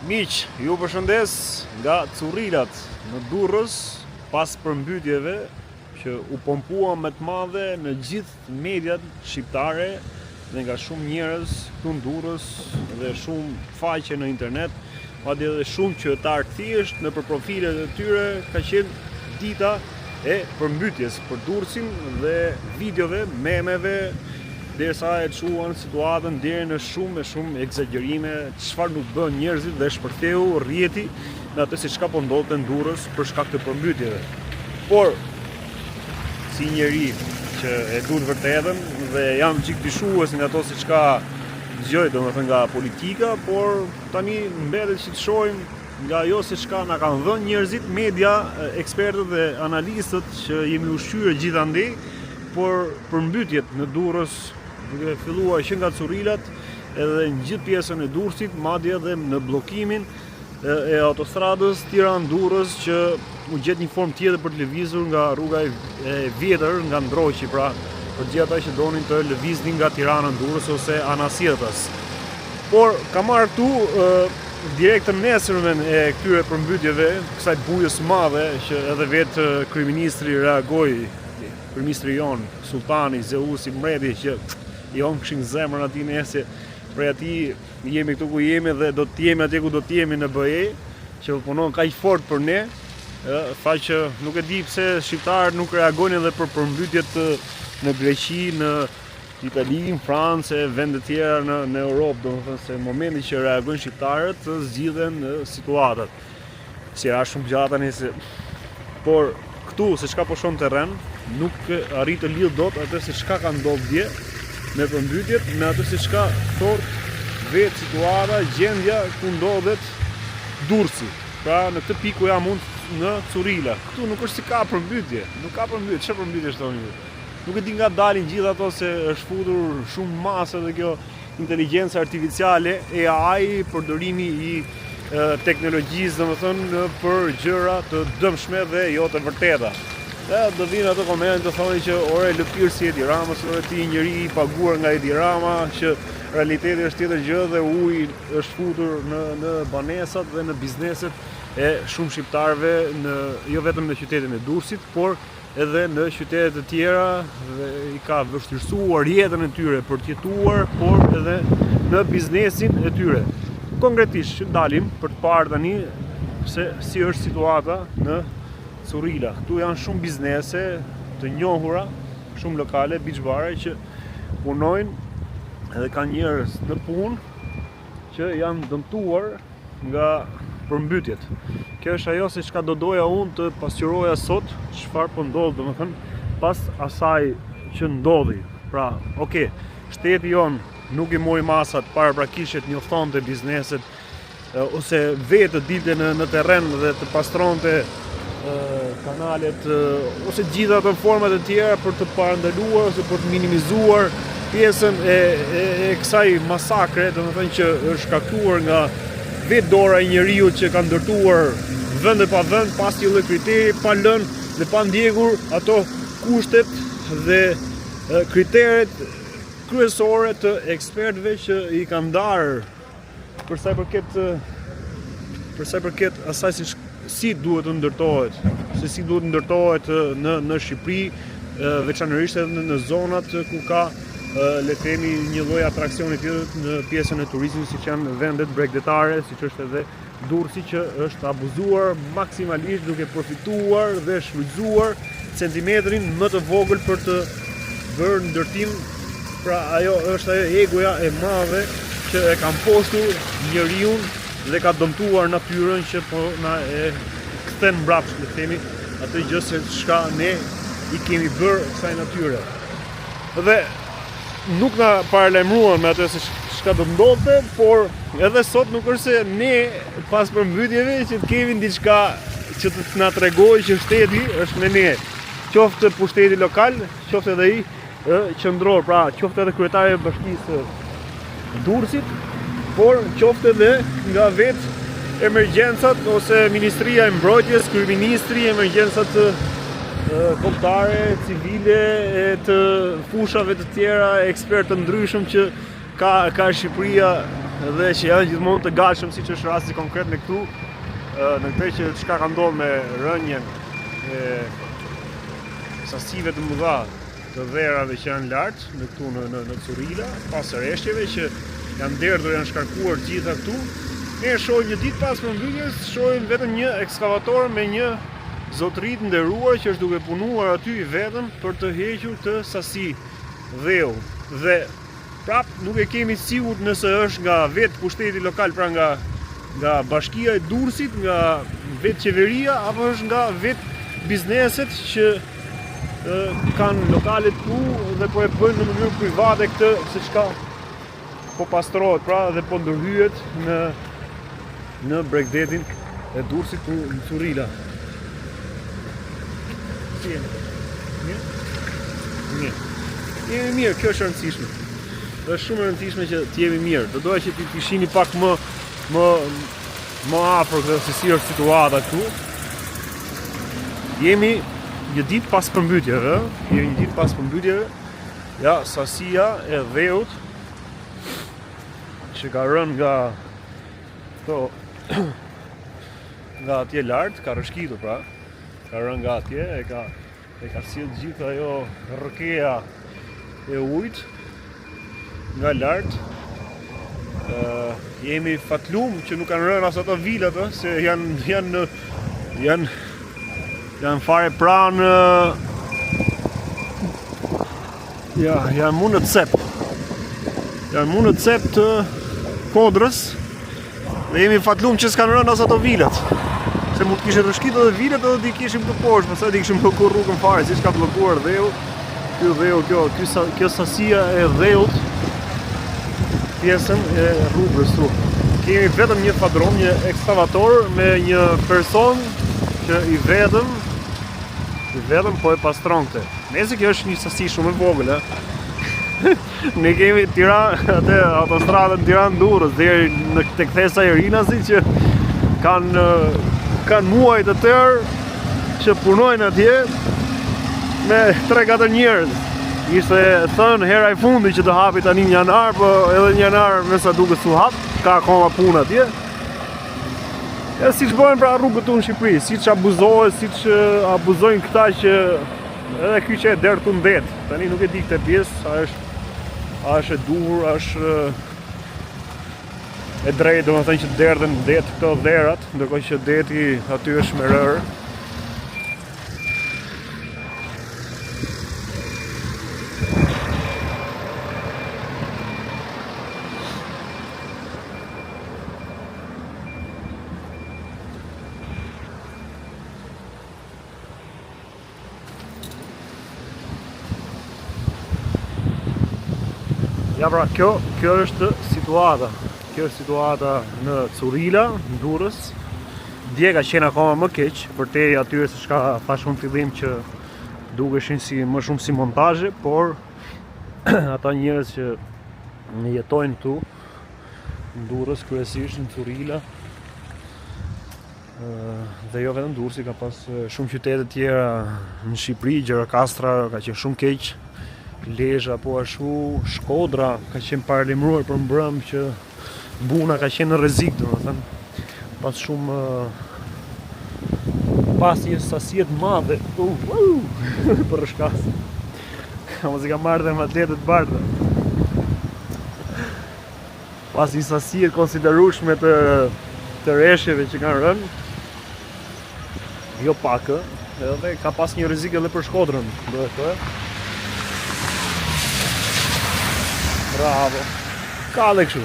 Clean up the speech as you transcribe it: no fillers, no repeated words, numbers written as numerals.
Miq, ju përshëndes nga Currilat në Durrës pas përmbytjeve që u pompuan me të madhe në gjithë mediat shqiptare dhe nga shumë njerëz këtu në Durrës dhe shumë faqe në internet, madje edhe shumë qytetar thjesht nëpër profilet e tyre ka qenë dita e përmbytjes për Durrësin dhe videove, memeve, derisa e çuan situatën deri në shumë egzagerime, çfarë nuk bën njerëzit dhe shpërtheu rrjeti në atë se çka po ndodhte në Durrës për shkak të përmbytjeve. Por si njeri që e duhet vërtetën dhe jam çik dyshues nga ato se çka dëgjoj domethënë nga politika, por tani mbetet që të shohim nga ajo se çka na kanë dhënë njerëzit, media, ekspertët dhe analistët që jemi ushqyer gjithandej, por përmbytjet në Durrës duke filluar që nga Currilat edhe në gjithë pjesën e Durrësit, madje edhe në bllokimin e autostradës Tiranë-Durrës që u gjet një formë tjetër për të lëvizur nga rruga e vjetër nga Ndroqi, pra për gjithë ata që donin të lëviznin nga Tirana në Durrës ose Anasjetas. Por ka marrë këtu direkt të nesërmen e këtyre përmbytjeve, kësaj bujës madhe që edhe vetë kryeministri reagoi, kryeministri jon, sultani, Zeusi, mbreti që i on këshin zemrën ati nese, prej ati jemi këtu ku jemi dhe do të jemi atje ku do të jemi në BE, që punon kaq fort për ne, tha që nuk e di pse shqiptarët nuk reagojnë edhe për përmbytjet në Greqi, në Itali, në Francë, vende tjera në Europë, domethënë se në momentin që reagojnë shqiptarët zgjidhen situatat. Si era shumë gjata nëse, por këtu se çka po shon terren, nuk arrit të lidh dot atë se çka ka ndodhur dje me përmbytjet, me atë se çka thot vetë situata, gjendja ku ndodhet Durrësi. Pra në këtë pikë ku jam unë në Currila. Këtu nuk është si ka përmbytje, nuk ka përmbytje, çfarë përmbytje është thonë? Nuk e di nga dalin gjithë ato se është futur shumë masë dhe kjo inteligjencë artificiale, AI, përdorimi i teknologjisë, domethënë për gjëra të dëmshme dhe jo të vërteta. Do vinë ato komente të thonë që ore lëpirë si Edi Rama, ore ti njëri i paguar nga Edi Rama, që realiteti është tjetër gjë dhe uji është futur në banesat dhe në bizneset e shumë shqiptarëve, jo vetëm në qytetin e Durrësit, por edhe në qytetet e tjera dhe i ka vështirësuar jetën e tyre për të jetuar, por edhe në biznesin e tyre. Konkretisht që dalim për të parë tani se si është situata në Currila. Këtu janë shumë biznese të njohura, shumë lokale, beach bare që punojnë edhe kanë njerëz në punë që janë dëmtuar nga përmbytjet. Kjo është ajo se çka do doja unë të pasqyroja sot, çfarë po ndodh domethënë pas asaj që ndodhi. Pra, okay, shteti jon nuk i mori masat paraprakisht njoftonte bizneset ose vetë dilte në terren dhe të pastronte kanalet ose gjitha ato format e tjera për të parandaluar ose për të minimizuar pjesën e kësaj masakre, domethënë që është shkaktuar nga vetë dora e njeriu që ka ndërtuar vend e pa vend, pas një lloj kriteri, pa lënë dhe pa ndjekur ato kushtet dhe kriteret kryesore të ekspertëve që i kanë ndarë për sa i përket asaj si duhet të ndërtohet, se si duhet të ndërtohet në Shqipëri, veçanërisht edhe në zonat ku ka le të themi një lloj atraksioni tjetër në pjesën e turizmit, siç janë vendet bregdetare, siç është edhe Durrësi që është abuzuar maksimalisht duke përfituar dhe shfrytzuar centimetrin më të vogël për të bërë ndërtim. Pra ajo është ajo egoja e madhe që e kanë postur njeriu dhe ka dëmtuar natyrën që po na e kthen mbrapsht, le të themi, atë gjë se çka ne i kemi bërë kësaj natyre. Dhe nuk na paralajmëruan me atë se çka do ndodhte, por edhe sot nuk është se ne pas përmbytjeve që të kemi diçka që të na tregojë që shteti është me ne. Qoftë pushteti lokal, qoftë edhe ai qendror, pra qoftë edhe kryetari i bashkisë Durrësit, por qoftë edhe nga vetë emergjencat ose Ministria e Mbrojtjes, kryeministri, emergjencat kombëtare, civile, të fushave të tjera, ekspertë të ndryshëm që ka Shqipëria dhe që janë gjithmonë të gatshëm, siç është rasti konkret në këtu, në këtë që çka ka ndodhur me rënjen e sasive të mëdha të dherave që janë lart në këtu në Curila, pas rreshtjeve që janë derdhur, janë shkarkuar gjitha këtu. Ne shohim një ditë pas përmbytjes, shohim vetëm një ekskavator me një zotëri të nderuar që është duke punuar aty vetëm për të hequr të sasi dheu. Dhe prap nuk e kemi sigurt nëse është nga vetë pushteti lokal, pra nga bashkia e Durrësit, nga vetë qeveria, apo është nga vetë bizneset që kanë lokalet ku dhe po e bëjnë në mënyrë private këtë, se çka po pastrohet, pra, dhe po ndërhyet në bregdetin e Durrësit në Curila. Si jeni? Mirë? Jemi mirë, kjo është rëndësishme. Është shumë e rëndësishme që t'jemi mirë. Do doja që t'i shihni pak më afër këtë si është situata këtu. Jemi një ditë pas përmbytjeve, ja, sasia e dheut që ka rënë nga atje lart, ka rëshkitur, pra, ka rënë nga atje, e ka sill gjithë ajo rrëkeja e ujit nga lart. Jemi fatlum që nuk kanë rënë as ato vilat, se janë fare pranë, janë mund në cep. Janë mund në cep të Kodrës, dhe jemi fatlum që s'kanë rënë as ato vilat. Se mund të kishe rëshkitur edhe vilat edhe t'i kishim të poshtë, pastaj t'i kishim bllokuar rrugën fare, siç ka bllokuar dheu. Kjo sasia e dheut, pjesën e rrugës tu. Kemi vetëm një fadron, një ekskavator me një person që i vetëm po e pastron këtë. Nëse kjo është një sasi shumë e vogël, ne kemi atë autostradën Tiranë-Durrës deri tek thesa e Rinasi që kanë muaj të tërë që punojnë atje me 3-4 njerëz. Ishte thënë hera e fundit që të hapi tani në janar, po edhe në janar me sa duket s'u hap, ka akoma punë atje. E si që bëjnë pra rrugët tu në Shqipëri, si që abuzohet, si që abuzojnë këta që edhe ky që e derë tu në det. Tani nuk e di këtë pjesë, a është e duhur, a është e drejtë, do më thënë që derë në det këto dherat, ndërkohë që deti aty është me rërë. Ja pra, kjo është situata. Kjo është situata në Curila, në Durrës. Dje ka qenë akoma më keq, përtej atyre se çka thashun në fillim që dukeshin më shumë si montazhe, por ata njerëz që jetojnë këtu në Durrës, kryesisht në Curila, dhe jo vetëm Durrësi, ka pas shumë qytete tjera në Shqipëri, Gjirokastra ka qenë shumë keq. Lezhë apo ashtu, Shkodra ka qenë paralimruar për mbrëm që buna ka qenë në rrezik, domethënë, pas shumë pas një sasie të madhe për rrshkas. Mos i ka marrë dhe atletet të bardha. Pas një sasie të konsiderueshme të rreshjeve që kanë rënë, jo pak, edhe ka pas një rrezik edhe për Shkodrën, duhet të thotë. Bravo. Ka dhe kështu.